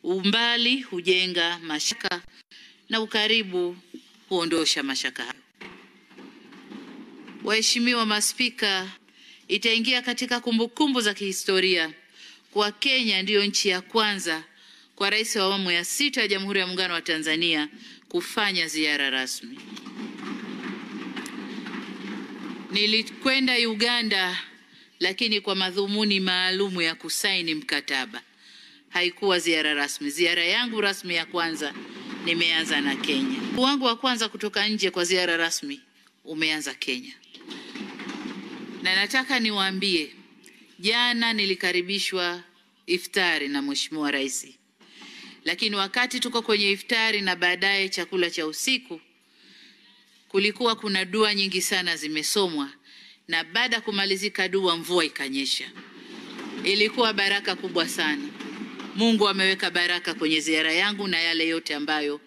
Umbali hujenga mashaka na ukaribu huondosha mashaka hayo. Waheshimiwa maspika, itaingia katika kumbukumbu za kihistoria kwa Kenya ndiyo nchi ya kwanza kwa rais wa awamu ya 6 ya Jamhuri ya Muungano wa Tanzania kufanya ziara rasmi. Nilikwenda Uganda lakini kwa madhumuni maalumu ya kusaini mkataba. Haikuwa ziara rasmi. Ziara yangu rasmi ya kwanza nimeanza na Kenya. Wangu wa kwanza kutoka nje kwa ziara rasmi umeanza Kenya. Na nataka niwaambie, jana nilikaribishwa iftari na Mheshimiwa Rais. Lakini wakati tuko kwenye iftari na baadaye chakula cha usiku, kulikuwa kuna dua nyingi sana zimesomwa, na baada kumalizika dua mvua ikanyesha. Ilikuwa baraka kubwa sana. Mungu ameweka baraka kwenye ziara yangu na yale yote ambayo.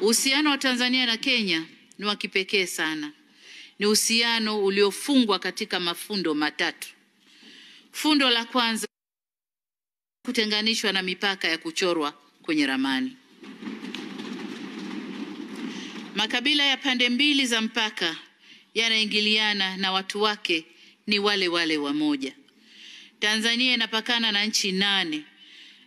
Uhusiano wa Tanzania na Kenya ni wa kipekee sana. Ni uhusiano uliofungwa katika mafundo matatu. Fundo la kwanza, kutenganishwa na mipaka ya kuchorwa kwenye ramani. Makabila ya pande mbili za mpaka yanaingiliana na watu wake ni wale wale wamoja. Tanzania inapakana na nchi 8,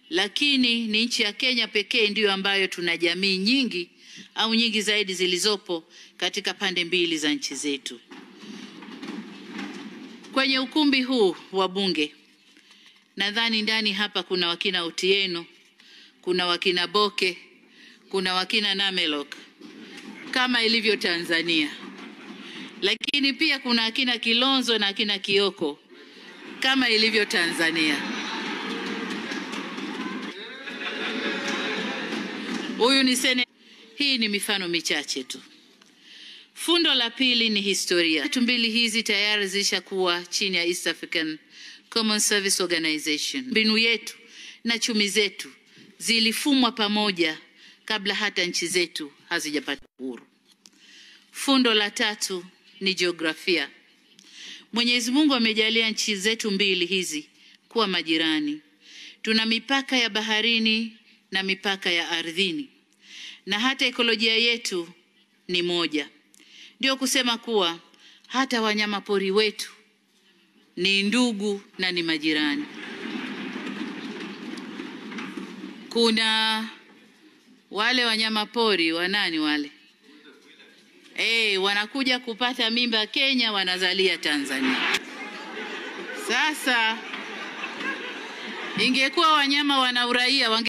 lakini ni nchi ya Kenya pekee ndiyo ambayo tuna jamii nyingi au nyingi zaidi zilizopo katika pande mbili za nchi zetu. Kwenye ukumbi huu wa bunge, nadhani ndani hapa kuna wakina Otieno, kuna wakina Boke, kuna wakina Namelok kama ilivyo Tanzania. Lakini pia kuna akina Kilonzo na akina Kioko kama ilivyo Tanzania. Huyu ni hii ni mifano michache tu. Fundo la pili ni historia. Vitu mbili hizi tayari zilishakuwa chini ya East African Common Service Organization. Mbinu yetu na chumi zetu zilifumwa pamoja kabla hata nchi zetu hazijapata uhuru. Fundo la tatu ni jiografia. Mwenyezi Mungu amejalia nchi zetu mbili hizi kuwa majirani. Tuna mipaka ya baharini na mipaka ya ardhini. Na hata ekolojia yetu ni moja. Ndio kusema kuwa hata wanyama pori wetu ni ndugu na ni majirani. Kuna wale wanyama pori wanani wale? Wanakuja kupata mimba Kenya, wanazalia Tanzania. Sasa ingekuwa wanyama wana uraia